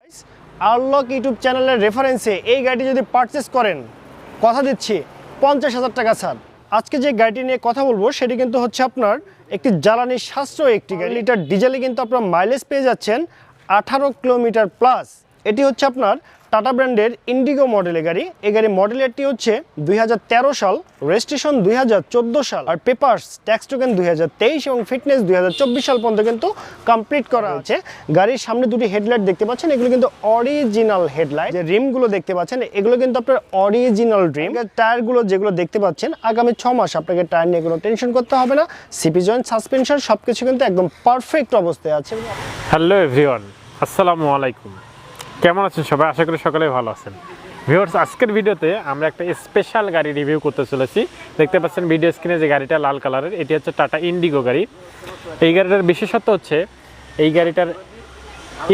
RLog YouTube চ্যানেলের রেফারেন্সে এই গাড়িটি যদি পারচেস করেন কথা দিচ্ছি 50,000 টাকা ছাড়। আজকে যে গাড়িটি নিয়ে কথা বলবো সেটি কিন্তু হচ্ছে আপনার একটি জ্বালানি সাশ্রয়ী একটি গাড়ি। লিটার ডিজেলে কিন্তু আপনার মাইলেজ পেয়ে যাচ্ছেন 18 কিলোমিটার প্লাস। এটি হচ্ছে আপনার টাটা ব্র্যান্ডের ইন্ডিগো মডেলের গাড়ি। এই গাড়ির মডেলেরটি হচ্ছে 2013 সাল, রেজিস্ট্রেশন 2014 সাল, আর পেপারস ট্যাক্স টোকেন 2023 এবং ফিটনেস 2024 সাল পর্যন্ত কিন্তু কমপ্লিট করা আছে। গাড়ির সামনে দুটি হেডলাইট দেখতে পাচ্ছেন, এগুলো কিন্তু অরিজিনাল হেডলাইট। যে রিমগুলো দেখতে পাচ্ছেন এগুলো কিন্তু আপনার অরিজিনাল রিম। টায়ারগুলো যেগুলো দেখতে পাচ্ছেন আগামী 6 মাস আপনাকে টায়ার নিয়ে কোনো টেনশন করতে হবে না। সিপি জয়েন্ট, সাসপেনশন সবকিছু কিন্তু একদম পারফেক্ট অবস্থায় আছে। হ্যালো এভরিওয়ান, আসসালামু আলাইকুম। কেমন আছেন সবাই? আশা করি সকলেই ভালো আছেন। ভিউয়ার্স, আজকের ভিডিওতে আমরা একটা স্পেশাল গাড়ি রিভিউ করতে চলেছি। দেখতে পাচ্ছেন ভিডিও স্ক্রিনে যে গাড়িটা লাল কালারের, এটি হচ্ছে টাটা ইন্ডিগো গাড়ি। এই গাড়িটার বিশেষত্ব হচ্ছে এই গাড়িটার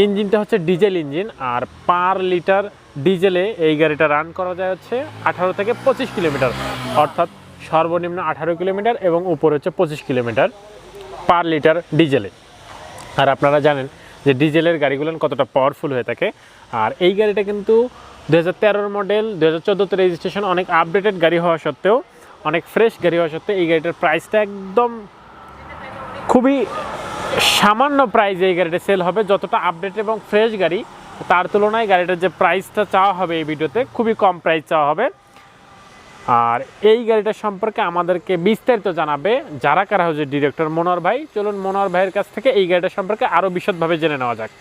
ইঞ্জিনটা হচ্ছে ডিজেল ইঞ্জিন, আর পার লিটার ডিজেলে এই গাড়িটা রান করা যায় হচ্ছে 18 থেকে 25 কিলোমিটার, অর্থাৎ সর্বনিম্ন 18 কিলোমিটার এবং উপরে হচ্ছে 25 কিলোমিটার পার লিটার ডিজেলে। আর আপনারা জানেন যে ডিজেলের গাড়িগুলো কতটা পাওয়ারফুল হয়ে থাকে। আর এই গাড়িটা কিন্তু 2013 মডেল, 2014তে রেজিস্ট্রেশন, অনেক আপডেটেড গাড়ি হওয়া সত্ত্বেও, অনেক ফ্রেশ গাড়ি হওয়া সত্ত্বেও এই গাড়িটার প্রাইসটা একদম খুবই সামান্য প্রাইসে এই গাড়িটা সেল হবে। যতটা আপডেট এবং ফ্রেশ গাড়ি তার তুলনায় গাড়িটার যে প্রাইসটা চাওয়া হবে এই ভিডিওতে খুবই কম প্রাইস চাওয়া হবে। আর এই গাড়িটা সম্পর্কে আমাদেরকে বিস্তারিত জানাবে যারা কারা হচ্ছে ডিরেক্টর মনোহর ভাই। চলুন মনোহর ভাইয়ের কাছ থেকে এই গাড়িটা সম্পর্কে আরও বিশদভাবে জেনে নেওয়া যাক।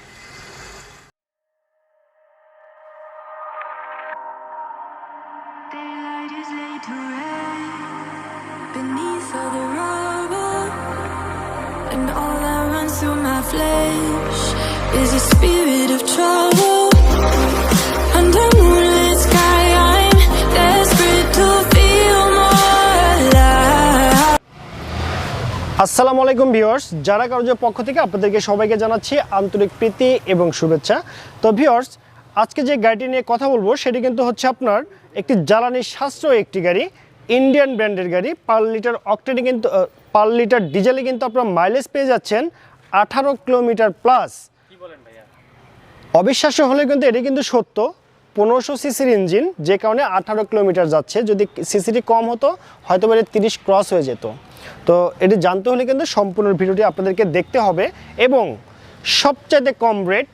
আসসালামু আলাইকুম ভিউয়ার্স, যারা কারোর পক্ষ থেকে আপনাদেরকে সবাইকে জানাচ্ছি আন্তরিক প্রীতি এবং শুভেচ্ছা। তো ভিউয়ার্স, আজকে যে গাড়িটি নিয়ে কথা বলবো সেটি কিন্তু হচ্ছে আপনার একটি জ্বালানি সাশ্রয়ী একটি গাড়ি, ইন্ডিয়ান ব্র্যান্ডের গাড়ি। পার লিটার অক্টেনে কিন্তু পার লিটার ডিজেলে কিন্তু আপনার মাইলেজ পেয়ে যাচ্ছেন 18 কিলোমিটার প্লাস। কি বলেন ভাইয়া? অবিশ্বাস্য হলে কিন্তু এটি কিন্তু সত্য। 1500 সিসির ইঞ্জিন, যে কারণে 18 কিলোমিটার যাচ্ছে। যদি সিসিটি কম হতো হয়তো 30 ক্রস হয়ে যেত। তো এটি জানতে হলে কিন্তু সম্পূর্ণ ভিডিওটি আপনাদেরকে দেখতে হবে, এবং সবচাইতে কম রেট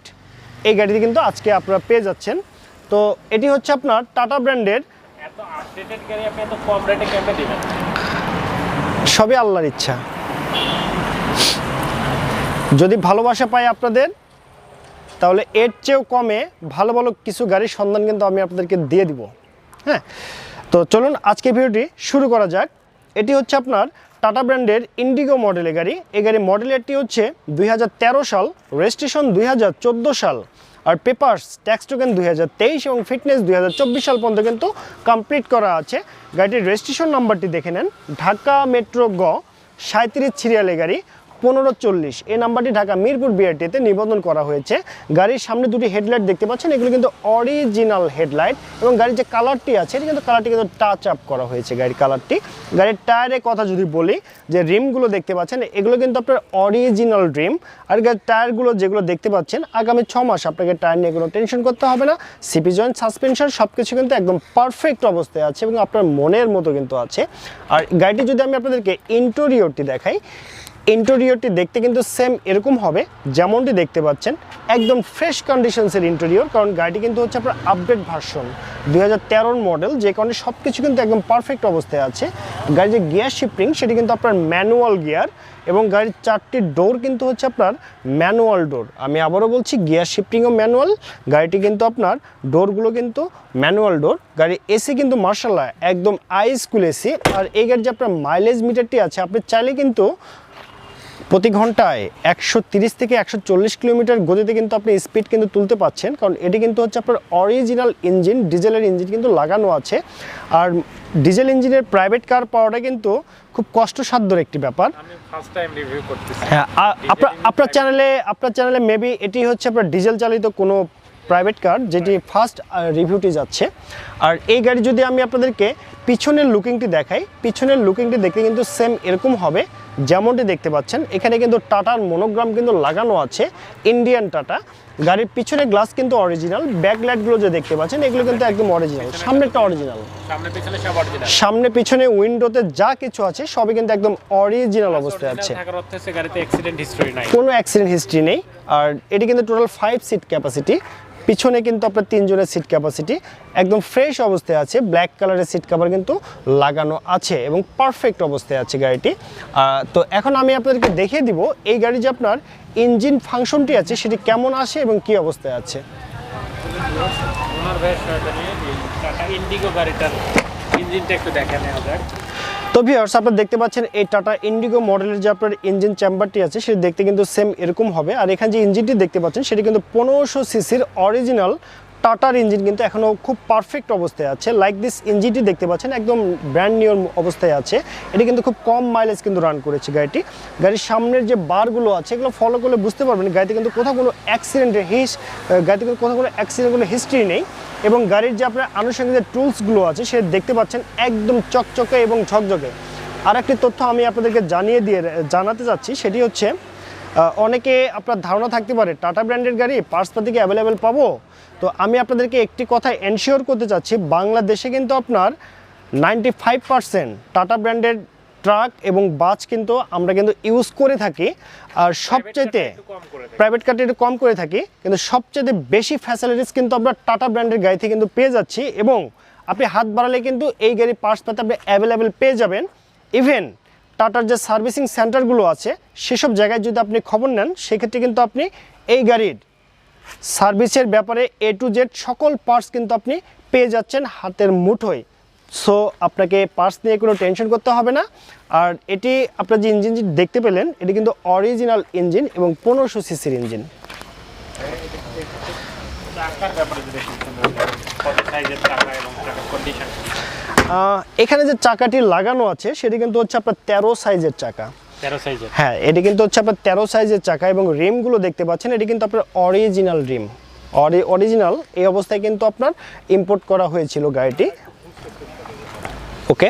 এই গাড়িটি কিন্তু আজকে আপনারা পেয়ে যাচ্ছেন। তো এটি হচ্ছে আপনার টাটা ব্র্যান্ডের। এত আপডেটেড গাড়ি আপনি এত কম রেটে কেমনে দিবেন? সবই আল্লাহর ইচ্ছা। যদি ভালোবাসা পাই আপনাদের, তাহলে এর চেয়েও কমে ভালো ভালো কিছু গাড়ির সন্ধান কিন্তু আমি আপনাদেরকে দিয়ে দিব। হ্যাঁ, তো চলুন আজকে ভিডিওটি শুরু করা যাক। এটি হচ্ছে আপনার টাটা ব্র্যান্ডের ইন্ডিগো মডেলের গাড়ি। এই গাড়ির মডেলেরটি হচ্ছে 2013 সাল, রেজিস্ট্রেশন 2014 সাল, আর পেপারস ট্যাক্স টোকেন 2023 এবং ফিটনেস 2024 সাল পর্যন্ত কিন্তু কমপ্লিট করা আছে। গাড়িটির রেজিস্ট্রেশন নাম্বারটি দেখে নেন, ঢাকা মেট্রো গ 37 সিরিয়ালের গাড়ি 1540। এই নাম্বারটি ঢাকা মিরপুর বিআরটিতে নিবন্ধন করা হয়েছে। গাড়ির সামনে দুটি হেডলাইট দেখতে পাচ্ছেন, এগুলো কিন্তু অরিজিনাল হেডলাইট, এবং গাড়ির যে কালারটি আছে এটি কিন্তু কালারটি কিন্তু টাচ আপ করা হয়েছে গাড়ির কালারটি। গাড়ির টায়ারের কথা যদি বলি, যে রিমগুলো দেখতে পাচ্ছেন এগুলো কিন্তু আপনার অরিজিনাল রিম। আর গাড়ির টায়ারগুলো যেগুলো দেখতে পাচ্ছেন আগামী 6 মাস আপনাকে টায়ার নিয়ে কোনো টেনশন করতে হবে না। সিপি জয়েন্ট, সাসপেনশন সবকিছু কিন্তু একদম পারফেক্ট অবস্থায় আছে এবং আপনার মনের মতো কিন্তু আছে। আর গাড়িটি যদি আমি আপনাদেরকে ইন্টেরিয়রটি দেখাই, ইন্টেরিয়রটি দেখতে কিন্তু সেম এরকম হবে যেমনটি দেখতে পাচ্ছেন, একদম ফ্রেশ কন্ডিশনসের ইন্টেরিয়র। কারণ গাড়িটি কিন্তু হচ্ছে আপনার আপডেট ভার্সন 2013 মডেল, যে কারণে সব কিছু কিন্তু একদম পারফেক্ট অবস্থায় আছে। গাড়ির যে গিয়ার শিফটিং সেটি কিন্তু আপনার ম্যানুয়াল গিয়ার, এবং গাড়ির 4টি ডোর কিন্তু হচ্ছে আপনার ম্যানুয়াল ডোর। আমি আবারও বলছি, গিয়ার শিফটিংও ম্যানুয়াল। গাড়িটি কিন্তু আপনার ডোরগুলো কিন্তু ম্যানুয়াল ডোর। গাড়ির এসি কিন্তু মার্শাল্লাহ একদম আইস কুল এসি। আর এই গাড়ির যে আপনার মাইলেজ মিটারটি আছে, আপনি চাইলে কিন্তু প্রতি ঘন্টায় 130 থেকে 140 কিলোমিটার গতিতে কিন্তু আপনি স্পিড কিন্তু তুলতে পাচ্ছেন। কারণ এটি কিন্তু হচ্ছে আপনার অরিজিনাল ইঞ্জিন, ডিজেলের ইঞ্জিন কিন্তু লাগানো আছে। আর ডিজেল ইঞ্জিনের প্রাইভেট কার পাওয়াটা কিন্তু খুব কষ্টসাধ্যর একটি ব্যাপার। আমি ফার্স্ট টাইম রিভিউ করতেছি। হ্যাঁ, আপনার চ্যানেলে মেবি এটি হচ্ছে আপনার ডিজেল চালিত কোনো প্রাইভেট কার যেটি ফার্স্ট রিভিউটি যাচ্ছে। আর এই গাড়ি যদি আমি আপনাদেরকে পিছনের লুকিংটি দেখাই, পিছনের লুকিংটি দেখতে কিন্তু সেম এরকম হবে যেমনটি দেখতে পাচ্ছেন এখানে কিন্তু টাটার মনোগ্রাম কিন্তু লাগানো আছে, ইন্ডিয়ান টাটা। গাড়ির পিছনে গ্লাস কিন্তু অরিজিনাল, ব্যাক লাইটগুলো যে দেখতে পাচ্ছেন এগুলো কিন্তু একদম অরিজিনাল, সামনেরটা অরিজিনাল, সামনে পিছনে উইন্ডোতে যা কিছু আছে সবই কিন্তু একদম অরিজিনাল অবস্থায় আছে, কোনো অ্যাক্সিডেন্ট হিস্ট্রি নেই। আর এটি কিন্তু টোটাল 5 সিট ক্যাপাসিটি, পিছনে কিন্তু আপনার 3 জনের সিট ক্যাপাসিটি, একদম ফ্রেশ অবস্থায় আছে, ব্ল্যাক কালারের সিট কভার কিন্তু লাগানো আছে এবং পারফেক্ট অবস্থায় আছে গাড়িটি। তো এখন আমি আপনাদেরকে দেখিয়ে দিব এই গাড়ি যে আপনার ইঞ্জিন ফাংশনটি আছে সেটি কেমন আসে এবং কি অবস্থায় আছে। তো ভিউয়ার্স আপনারা দেখতে পাচ্ছেন এই টাটা ইন্ডিগো মডেলের যে আপনার ইঞ্জিন চেম্বারটি আছে সেটি দেখতে কিন্তু সেম এরকম হবে। আর এখানে যে ইঞ্জিনটি দেখতে পাচ্ছেন সেটি কিন্তু 1500 সিসির অরিজিনাল টাটার ইঞ্জিন কিন্তু এখনও খুব পারফেক্ট অবস্থায় আছে। লাইক দিস ইঞ্জিনটি দেখতে পাচ্ছেন একদম ব্র্যান্ড নিউ অবস্থায় আছে। এটি কিন্তু খুব কম মাইলেজ কিন্তু রান করেছে গাড়িটি। গাড়ির সামনের যে বারগুলো আছে এগুলো ফলো করলে বুঝতে পারবেন গাড়িতে কিন্তু কোথাও কোনো অ্যাক্সিডেন্টের গাড়িতে কিন্তু কোথাও কোনো অ্যাক্সিডেন্ট হিস্ট্রি নেই। এবং গাড়ির যে আপনার আনুষঙ্গিক যে টুলসগুলো আছে সে দেখতে পাচ্ছেন একদম চকচকে এবং ঝকঝকে। আর একটি তথ্য আমি আপনাদেরকে জানাতে চাচ্ছি, সেটি হচ্ছে অনেকে আপনার ধারণা থাকতে পারে টাটা ব্র্যান্ডের গাড়ি পার্টসপাতি কি অ্যাভেলেবেল পাবো। তো আমি আপনাদেরকে একটি কথা এনশিওর করতে চাচ্ছি, বাংলাদেশে কিন্তু আপনার 95% টাটা ব্র্যান্ডের ট্রাক এবং বাস কিন্তু আমরা কিন্তু ইউজ করে থাকি। আর সবচাইতে প্রাইভেট কারটা একটু কম করে থাকি, কিন্তু সবচাইতে বেশি ফ্যাসিলিটিস কিন্তু আমরা টাটা ব্র্যান্ডের গাড়ি থেকে কিন্তু পেয়ে যাচ্ছি। এবং আপনি হাত বাড়ালে কিন্তু এই গাড়ির পার্টসপাতি আপনি অ্যাভেলেবেল পেয়ে যাবেন। ইভেন টাটার যে সার্ভিসিং সেন্টারগুলো আছে সেসব জায়গায় যদি আপনি খবর নেন সেক্ষেত্রে কিন্তু আপনি এই গাড়ির সার্ভিসের ব্যাপারে A to Z সকল পার্টস কিন্তু আপনি পেয়ে যাচ্ছেন হাতের মুঠোয়। সো আপনাকে পার্টস নিয়ে কোনো টেনশন করতে হবে না। আর এটি আপনার যে ইঞ্জিনটি দেখতে পেলেন এটি কিন্তু অরিজিনাল ইঞ্জিন এবং 1500 সিসির ইঞ্জিন। এখানে যে চাকাটি লাগানো আছে সেটি কিন্তু হচ্ছে আপনার 13 সাইজের চাকা। হ্যাঁ, এটি কিন্তু হচ্ছে আপনার 13 সাইজের চাকা এবং রিমগুলো দেখতে পাচ্ছেন এটি কিন্তু আপনার অরিজিনাল রিম, অরিজিনাল এই অবস্থায় কিন্তু আপনার ইম্পোর্ট করা হয়েছিল গাড়িটি। ওকে,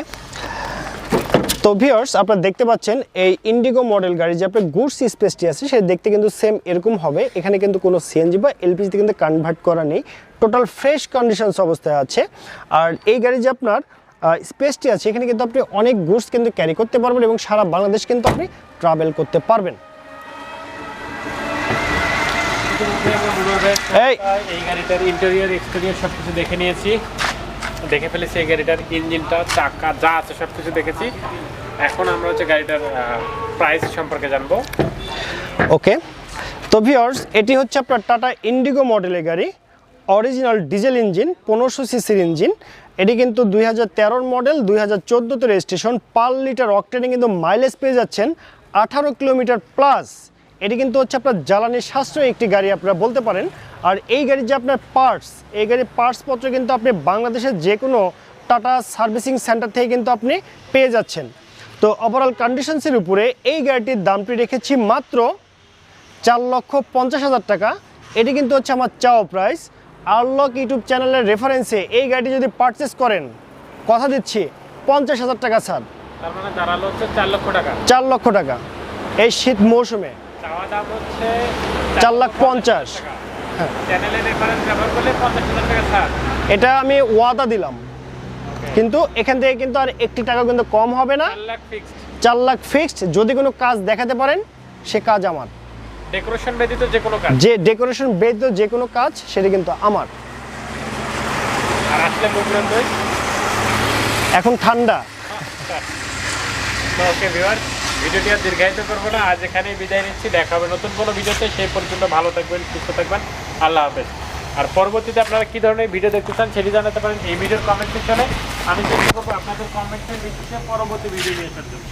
তো ভিউয়ার্স আপনারা দেখতে পাচ্ছেন এই ইন্ডিগো মডেল গাড়ি যে আপনার গুডস স্পেসটি আছে সেটা দেখতে কিন্তু সেম এরকম হবে। এখানে কিন্তু কোনো সিএনজি বা এলপিজিতে কিন্তু কনভার্ট করা নেই, টোটাল ফ্রেশ কন্ডিশনস অবস্থায় আছে। আর এই গাড়ি যে আপনার স্পেসটি আছে এখানে কিন্তু আপনি অনেক গুডস কিন্তু ক্যারি করতে পারবেন এবং সারা বাংলাদেশ কিন্তু আপনি ট্রাভেল করতে পারবেন। এই গাড়িটার ইন্টেরিয়র এক্সটেরিয়র সবকিছু দেখে নিয়েছি, দেখে ফেলেছি এই গাড়িটার ইঞ্জিনটা চাকা যা আছে সবকিছু দেখেছি। এখন আমরা হচ্ছে গাড়িটার প্রাইস সম্পর্কে জানবো। ওকে, তো ভিউয়ার্স এটি হচ্ছে আপনার টাটা ইন্ডিগো মডেলের গাড়ি, অরিজিনাল ডিজেল ইঞ্জিন, 1500 সিসির ইঞ্জিন। এটি কিন্তু 2013 মডেল, 2014তে রেজিস্ট্রেশন। পার লিটার অকটেনে কিন্তু মাইলেজ পেয়ে যাচ্ছেন 18 কিলোমিটার প্লাস। এটি কিন্তু হচ্ছে আপনার জ্বালানি সাশ্রয়ী একটি গাড়ি আপনারা বলতে পারেন। আর এই গাড়ির যে আপনার পার্টস, এই গাড়ির পার্টসপত্র কিন্তু আপনি বাংলাদেশের যে কোনো টাটা সার্ভিসিং সেন্টার থেকে কিন্তু আপনি পেয়ে যাচ্ছেন। তো ওভারঅল কন্ডিশনসের উপরে এই গাড়িটির দামটি রেখেছি মাত্র 4,50,000 টাকা। এটি কিন্তু হচ্ছে আমার চাওয়া প্রাইস। RLog ইউটিউব চ্যানেলের রেফারেন্সে এই গাড়িটি যদি পারচেস করেন কথা দিচ্ছি 50,000 টাকা ছাড়, তার মানে দাঁড়ালো হচ্ছে 4 লক্ষ টাকা। 4 লক্ষ টাকা এই শীত মৌসুমে চাওয়া দাম হচ্ছে 4,50,000। হ্যাঁ, চ্যানেলের রেফারেন্স ব্যবহার করলে 50,000 টাকা ছাড়। এটা আমি ওয়াদা দিলাম, কিন্তু এখান থেকে কিন্তু আর একটি টাকা কিন্তু কম হবে না। 4 লাখ ফিক্সড, 4 লাখ ফিক্সড। যদি কোনো কাজ দেখাতে পারেন সে কাজ আমার, ডেকোরেশন ব্যতীত যে কোনো কাজ, যে ডেকোরেশন ব্যতীত যে কোনো কাজ সেটা কিন্তু আমার। আর আসলে বগুড়া দই এখন ঠান্ডা। তো ওকে ভিউয়ার্স, ভিডিওটি আর দীর্ঘায়িত করবো না, আজ এখানেই বিদায় নিচ্ছি। দেখা হবে নতুন কোনো ভিডিওতে, সেই পর্যন্ত ভালো থাকবেন, সুস্থ থাকবেন, আল্লাহ হাফেজ। আর পরবর্তীতে আপনারা কী ধরনের ভিডিও দেখতে চান সেটি জানাতে পারেন এই ভিডিওর কমেন্ট সেকশনে। আমি চেষ্টা করবো আপনাদের কমেন্টের ভিত্তিতে পরবর্তী ভিডিও নিয়ে আসার জন্য।